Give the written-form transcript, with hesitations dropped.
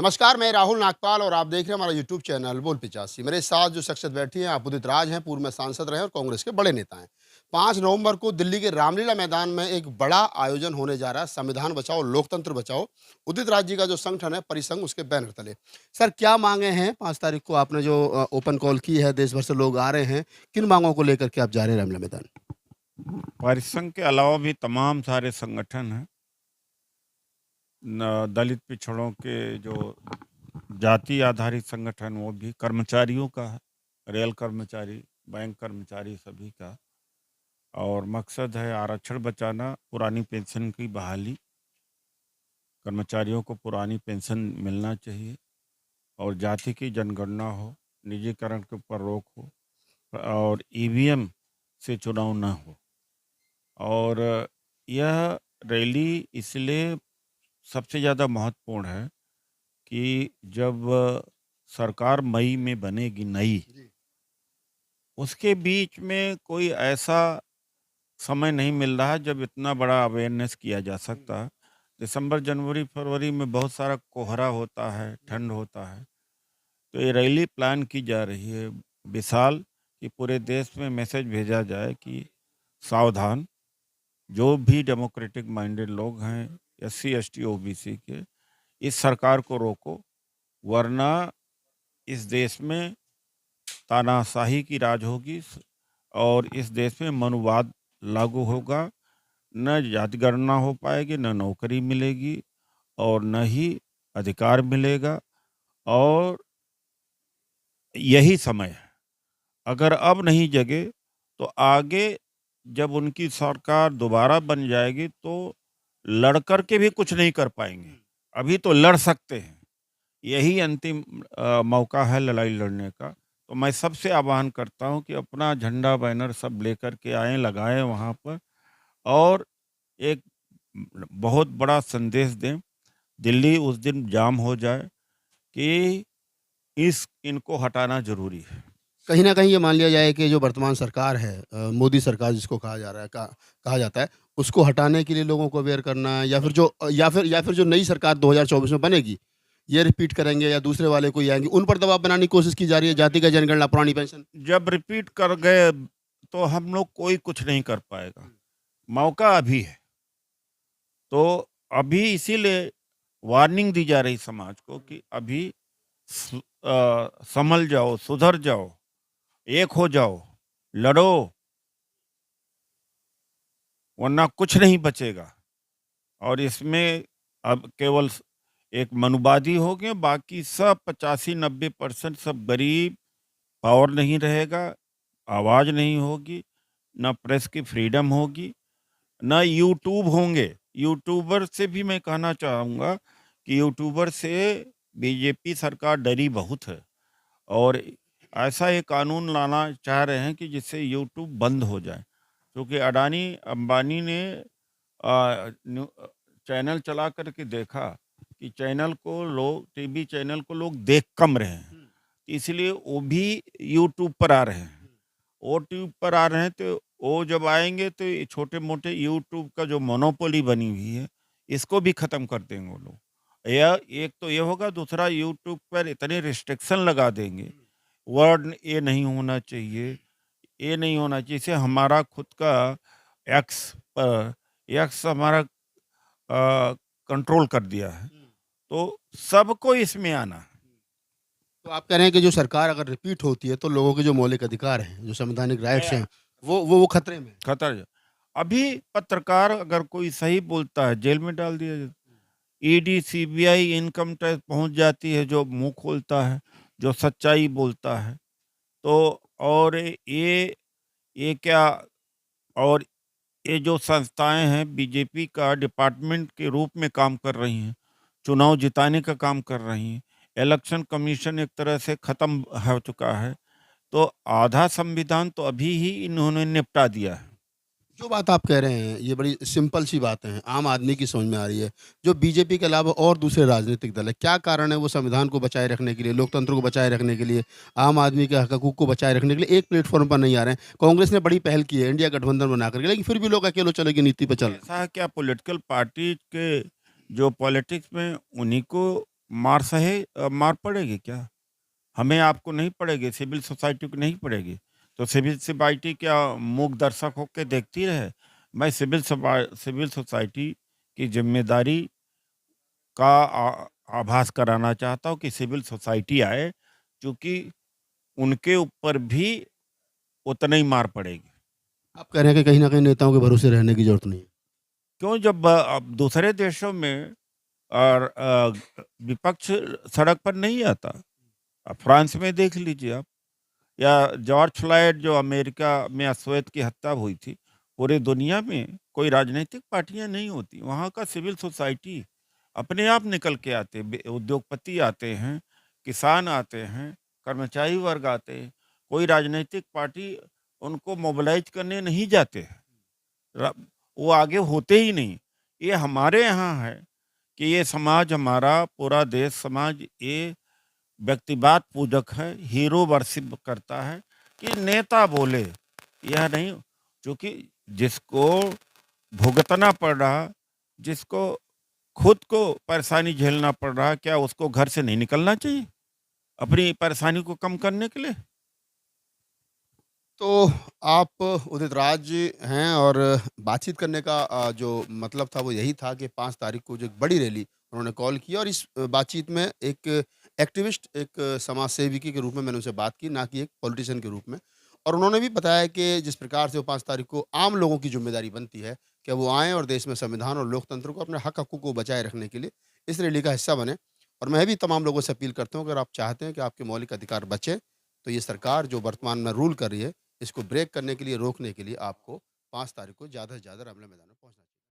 नमस्कार, मैं राहुल नागपाल और आप देख रहे हैं हमारा यूट्यूब चैनल बोल पिचासी। मेरे साथ जो शख्सियत बैठी हैं, आप उदित राज हैं, पूर्व में सांसद रहे और कांग्रेस के बड़े नेता हैं। 5 नवंबर को दिल्ली के रामलीला मैदान में एक बड़ा आयोजन होने जा रहा है, संविधान बचाओ, लोकतंत्र बचाओ। उदित राज जी का जो संगठन है, परिसंघ, उसके बैनर तले। सर, क्या मांगे हैं? 5 तारीख को आपने जो ओपन कॉल की है, देश भर से लोग आ रहे हैं। किन मांगों को लेकर के आप जा रहे हैं रामलीला मैदान? परिसंघ के अलावा भी तमाम सारे संगठन हैं। दलित पिछड़ों के जो जाति आधारित संगठन, वो भी कर्मचारियों का है, रेल कर्मचारी, बैंक कर्मचारी, सभी का। और मकसद है आरक्षण बचाना, पुरानी पेंशन की बहाली, कर्मचारियों को पुरानी पेंशन मिलना चाहिए और जाति की जनगणना हो, निजीकरण के ऊपर रोक हो और ईवीएम से चुनाव न हो। और यह रैली इसलिए सबसे ज़्यादा महत्वपूर्ण है कि जब सरकार मई में बनेगी नई, उसके बीच में कोई ऐसा समय नहीं मिल रहा है जब इतना बड़ा अवेयरनेस किया जा सकता है। दिसंबर, जनवरी, फरवरी में बहुत सारा कोहरा होता है, ठंड होता है। तो ये रैली प्लान की जा रही है विशाल, कि पूरे देश में मैसेज भेजा जाए कि सावधान, जो भी डेमोक्रेटिक माइंडेड लोग हैं, एससी, एसटी, ओबीसी के, इस सरकार को रोको, वरना इस देश में तानाशाही की राज होगी और इस देश में मनुवाद लागू होगा। न जातिगणना हो पाएगी, न नौकरी मिलेगी और न ही अधिकार मिलेगा। और यही समय है, अगर अब नहीं जगे तो आगे जब उनकी सरकार दोबारा बन जाएगी तो लड़ कर के भी कुछ नहीं कर पाएंगे। अभी तो लड़ सकते हैं, यही अंतिम मौका है लड़ाई लड़ने का। तो मैं सबसे आह्वान करता हूं कि अपना झंडा बैनर सब लेकर के आएं, लगाएं वहां पर और एक बहुत बड़ा संदेश दें। दिल्ली उस दिन जाम हो जाए कि इनको हटाना जरूरी है। कहीं न कहीं ये मान लिया जाए कि जो वर्तमान सरकार है, मोदी सरकार जिसको कहा जा रहा है, कहा जाता है, उसको हटाने के लिए लोगों को अवेयर करना है, या फिर जो नई सरकार 2024 में बनेगी, ये रिपीट करेंगे या दूसरे वाले कोई आएँगे, उन पर दबाव बनाने की कोशिश की जा रही है, जातिगत जनगणना, पुरानी पेंशन। जब रिपीट कर गए तो हम लोग कोई कुछ नहीं कर पाएगा। मौका अभी है, तो अभी इसीलिए वार्निंग दी जा रही समाज को कि अभी संभल जाओ, सुधर जाओ, एक हो जाओ, लड़ो, वरना कुछ नहीं बचेगा। और इसमें अब केवल एक मनुवादी हो गए, बाकी सब 85-90% सब गरीब, पावर नहीं रहेगा, आवाज़ नहीं होगी, ना प्रेस की फ्रीडम होगी, ना यूट्यूब होंगे। यूट्यूबर से भी मैं कहना चाहूँगा कि यूट्यूबर से बीजेपी सरकार डरी बहुत है और ऐसा एक कानून लाना चाह रहे हैं कि जिससे यूट्यूब बंद हो जाए। क्योंकि अडानी अंबानी ने चैनल चला करके देखा कि चैनल को लोग, टीवी चैनल को लोग देख कम रहे हैं, इसलिए वो भी यूट्यूब पर आ रहे हैं। वो ट्यूब पर आ रहे हैं तो वो जब आएंगे तो ये छोटे मोटे यूट्यूब का जो मोनोपोली बनी हुई है, इसको भी खत्म कर देंगे वो लोग। या एक तो ये होगा, दूसरा यूट्यूब पर इतने रिस्ट्रिक्शन लगा देंगे, वर्ड ये नहीं होना चाहिए, ये नहीं होना चाहिए। जैसे हमारा खुद का एक्स पर, एक्स हमारा कंट्रोल कर दिया है, तो सबको इसमें आना है। तो आप कह रहे हैं कि जो सरकार अगर रिपीट होती है, तो लोगों के जो मौलिक अधिकार हैं, जो संवैधानिक राइट्स हैं, वो खतरे में हैं। खतर है। अभी पत्रकार अगर कोई सही बोलता है, जेल में डाल दिया जाता है। ईडी, सीबीआई, इनकम टैक्स पहुंच जाती है जो मुंह खोलता है, जो सच्चाई बोलता है। तो और ये क्या, और ये जो संस्थाएं हैं बीजेपी का डिपार्टमेंट के रूप में काम कर रही हैं, चुनाव जिताने का काम कर रही हैं। इलेक्शन कमीशन एक तरह से खत्म हो चुका है, तो आधा संविधान तो अभी ही इन्होंने निपटा दिया है। जो बात आप कह रहे हैं, ये बड़ी सिंपल सी बातें हैं, आम आदमी की समझ में आ रही है। जो बीजेपी के अलावा और दूसरे राजनीतिक दल हैं, क्या कारण है वो संविधान को बचाए रखने के लिए, लोकतंत्र को बचाए रखने के लिए, आम आदमी के हकूक को बचाए रखने के लिए एक प्लेटफ़ॉर्म पर नहीं आ रहे हैं? कांग्रेस ने बड़ी पहल की है, इंडिया गठबंधन बना कर के, लेकिन फिर भी लोग अकेलो चले की नीति पे चल रहे हैं। ऐसा है क्या, पॉलिटिकल पार्टी के जो पॉलिटिक्स में, उन्हीं को मार पड़ेगी क्या? हमें आपको नहीं पड़ेगी, सिविल सोसाइटी को नहीं पड़ेगी। तो सिविल सोसाइटी क्या मूक दर्शक होके देखती रहे? मैं सिविल सोसाइटी की ज़िम्मेदारी का आभास कराना चाहता हूँ कि सिविल सोसाइटी आए, चूँकि उनके ऊपर भी उतना ही मार पड़ेगी। आप कह रहे हैं कि कहीं न कहीं नेताओं के भरोसे रहने की ज़रूरत नहीं है। क्यों जब अब दूसरे देशों में और विपक्ष सड़क पर नहीं आता। फ्रांस में देख लीजिए आप, या जॉर्ज फ्लॉयड जो अमेरिका में अश्वेत की हत्या हुई थी, पूरी दुनिया में कोई राजनीतिक पार्टियां नहीं होती, वहाँ का सिविल सोसाइटी अपने आप निकल के आते, उद्योगपति आते हैं, किसान आते हैं, कर्मचारी वर्ग आते हैं, कोई राजनीतिक पार्टी उनको मोबिलाइज करने नहीं जाते हैं। रा- वो आगे होते ही नहीं। ये हमारे यहाँ है कि ये समाज, हमारा पूरा देश समाज, ये व्यक्तिवाद पूजक है, हीरो वर्शिप करता है कि नेता बोले, यह नहीं। क्योंकि जिसको भुगतना पड़ रहा, जिसको खुद को परेशानी झेलना पड़ रहा, क्या उसको घर से नहीं निकलना चाहिए अपनी परेशानी को कम करने के लिए? तो आप उदित राज हैं और बातचीत करने का जो मतलब था वो यही था कि 5 तारीख को जो एक बड़ी रैली उन्होंने कॉल की और इस बातचीत में एक एक्टिविस्ट, एक समाज सेविकी के रूप में मैंने उनसे बात की, ना कि एक पॉलिटिशियन के रूप में। और उन्होंने भी बताया कि जिस प्रकार से वो 5 तारीख को आम लोगों की ज़िम्मेदारी बनती है कि वो आएँ और देश में संविधान और लोकतंत्र को, अपने हक-हकूक़ को बचाए रखने के लिए इस रैली का हिस्सा बनें। और मैं भी तमाम लोगों से अपील करता हूँ, अगर आप चाहते हैं कि आपके मौलिक अधिकार बचें, तो ये सरकार जो वर्तमान में रूल कर रही है, इसको ब्रेक करने के लिए, रोकने के लिए आपको 5 तारीख को ज़्यादा से ज़्यादा रामलीला मैदान में पहुँचना चाहिए।